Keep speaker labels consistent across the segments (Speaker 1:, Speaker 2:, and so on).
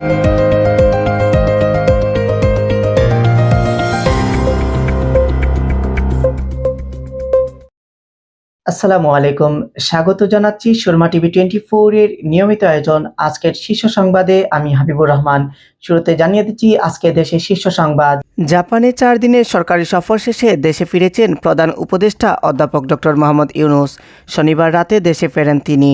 Speaker 1: আসসালামু আলাইকুম, স্বাগত জানাচ্ছি সুরমা টিভি 24 এর নিয়মিত আয়োজন আজকের শীর্ষ সংবাদে। আমি হাবিবুর রহমান। শুরুতে জানিয়ে দিচ্ছি আজকে দেশের শীর্ষ সংবাদ। জাপানে 4 দিনের সরকারি সফর শেষে দেশে ফিরেছেন প্রধান উপদেষ্টা অধ্যাপক ডক্টর মোহাম্মদ ইউনূস। শনিবার রাতে দেশে ফেরেন তিনি।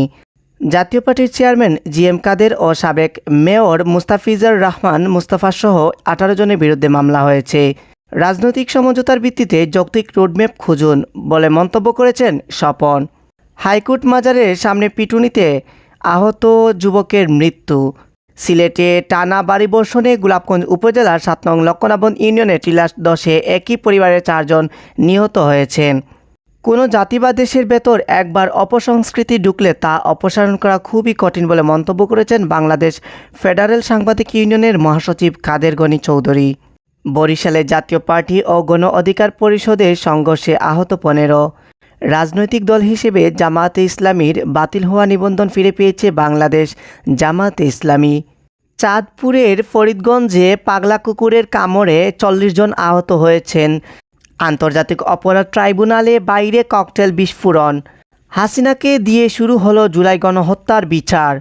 Speaker 1: জাতীয় পার্টির চেয়ারম্যান জিএম কাদের ও সাবেক মেয়র মুস্তাফিজুর রহমান মুস্তাফা সহ 18 জনের বিরুদ্ধে মামলা হয়েছে। রাজনৈতিক সমঝোতার ভিত্তিতে যৌক্তিক রোডম্যাপ খুঁজুন বলে মন্তব্য করেছেন স্বপন। হাইকোর্ট মাজারের সামনে পিটুনিতে আহত যুবকের মৃত্যু। সিলেটে টানা বাড়ি বর্ষণে গোলাপগঞ্জ উপজেলার 7 নং লক্ষ্মণাবন ইউনিয়নের টিলাস 10-এ একই পরিবারের 4 জন নিহত হয়েছেন। কোনো জাতি বা দেশের ভেতর একবার অপসংস্কৃতি ঢুকলে তা অপসারণ করা খুবই কঠিন বলে মন্তব্য করেছেন বাংলাদেশ ফেডারেল সাংবাদিক ইউনিয়নের মহাসচিব কাদের গনি চৌধুরী। বরিশালে জাতীয় পার্টি ও গণ অধিকার পরিষদের সংঘর্ষে আহত 15। রাজনৈতিক দল হিসেবে জামায়াতে ইসলামীর বাতিল হওয়া নিবন্ধন ফিরে পেয়েছে বাংলাদেশ জামায়াতে ইসলামী। চাঁদপুরের ফরিদগঞ্জে পাগলা কুকুরের কামড়ে 40 জন আহত হয়েছেন। আন্তর্জাতিক অপরাধ ট্রাইব্যুনালে বাইরে ককটেল বিস্ফোরণ। হাসিনাকে দিয়ে শুরু হলো জুলাই গণহত্যার বিচার।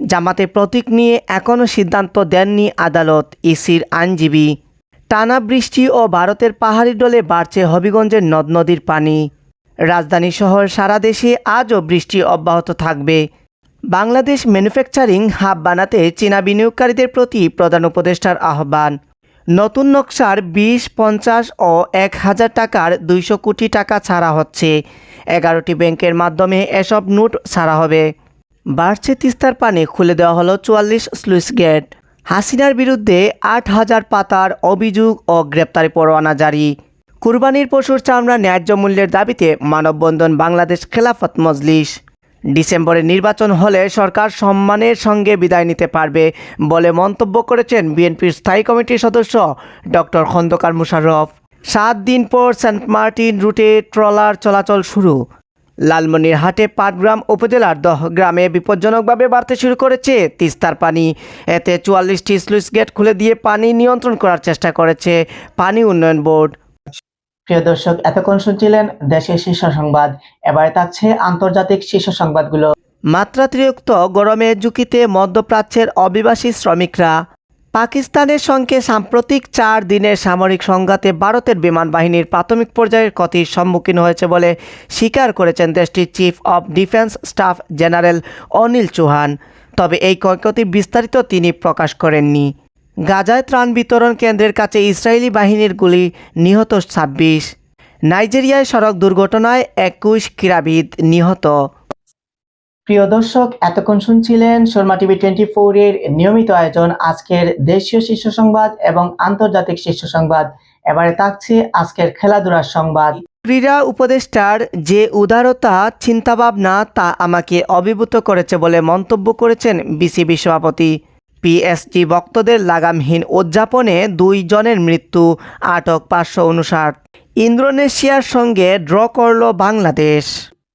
Speaker 1: জামাতের প্রতীক নিয়ে এখনও সিদ্ধান্ত দেননি আদালত, ইসির আইনজীবী। টানা বৃষ্টি ও ভারতের পাহাড়ি ঢলে বাড়ছে হবিগঞ্জের নদ নদীর পানি। রাজধানী শহর সারা দেশে আজও বৃষ্টি অব্যাহত থাকবে। বাংলাদেশ ম্যানুফ্যাকচারিং হাব বানাতে চীনা বিনিয়োগকারীদের প্রতি প্রধান উপদেষ্টার আহ্বান। নতুন নকশার 20, 50 ও 1000 টাকার 200 কোটি টাকা ছাড়া হচ্ছে। 11টি ব্যাংকের মাধ্যমে এসব নোট ছাড়া হবে। বাড়ছে তিস্তার পানি, খুলে দেওয়া হলো 44 স্লুইস গেট। হাসিনার বিরুদ্ধে 8000 পাতার অভিযোগ ও গ্রেপ্তারি পরোয়ানা জারি। কুরবানির পশুর চামড়া ন্যায্য মূল্যের দাবিতে মানববন্ধন বাংলাদেশ খেলাফত মজলিস। ডিসেম্বরে নির্বাচন হলে সরকার সম্মানের সঙ্গে বিদায় নিতে পারবে বলে মন্তব্য করেছেন বিএনপির স্থায়ী কমিটির সদস্য ডক্টর খন্দকার মোশাররফ। 7 দিন পর সেন্ট মার্টিন রুটে ট্রলার চলাচল শুরু। লালমনিরহাটে পাটগ্রাম উপজেলার 10 গ্রামে বিপজ্জনকভাবে বাড়তে শুরু করেছে তিস্তার পানি। এতে 44টি স্লুইস গেট খুলে দিয়ে পানি নিয়ন্ত্রণ করার চেষ্টা করেছে পানি উন্নয়ন বোর্ড। প্রিয় দর্শক, এতক্ষণ শুনছিলেন দেশের শীর্ষ সংবাদ। এবারে থাকছে আন্তর্জাতিক শীর্ষ সংবাদগুলো। মাত্রাতিরিক্ত গরমের ঝুঁকিতে মধ্যপ্রাচ্যের অভিবাসী শ্রমিকরা। পাকিস্তানের সঙ্গে সাম্প্রতিক 4 দিনের সামরিক সংঘাতে ভারতের বিমান বাহিনীর প্রাথমিক পর্যায়ের ক্ষতির সম্মুখীন হয়েছে বলে স্বীকার করেছেন দেশটির chief of defence staff general Anil Chauhan. তবে এই ক্ষয়ক্ষতির বিস্তারিত তিনি প্রকাশ করেননি। গাজায় ত্রাণ বিতরণ কেন্দ্রের কাছে ইসরায়েলি বাহিনীর গুলি, নিহত 26। নাইজেরিয়ায় সড়ক দুর্ঘটনায় 21 ক্রীড়াবিদ নিহত। প্রিয় দর্শক, এতক্ষণ শুনছিলেন সুরমা টিভি 24 এর নিয়মিত আয়োজন আজকের দেশীয় শীর্ষ সংবাদ এবং আন্তর্জাতিক শীর্ষ সংবাদ। এবারে থাকছে আজকের খেলাধুলার সংবাদ। ক্রীড়া উপদেষ্টার যে উদারতা চিন্তাভাবনা তা আমাকে অভিভূত করেছে বলে মন্তব্য করেছেন বিসিবি সভাপতি। পিএসজি ভক্তদের লাগামহীন উদযাপনে 2 জনের মৃত্যু, আটক 559। ইন্দোনেশিয়ার সঙ্গে ড্র করল বাংলাদেশ।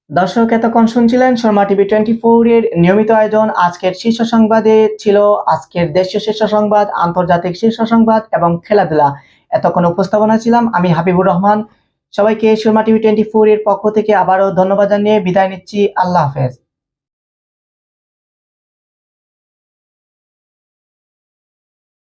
Speaker 1: দর্শক, এতক্ষণ শুনছিলেন সুরমা টিভি 24 এর নিয়মিত আয়োজন আজকের শীর্ষ সংবাদে ছিল আজকের দেশীয় শীর্ষ সংবাদ, আন্তর্জাতিক শীর্ষ সংবাদ এবং খেলাধুলা। এতক্ষণ উপস্থাপনা ছিলাম আমি হাবিবুর রহমান। সবাইকে সুরমা টিভি 24 এর পক্ষ থেকে আবারও ধন্যবাদ জানিয়ে বিদায় নিচ্ছি। আল্লাহ হাফেজ।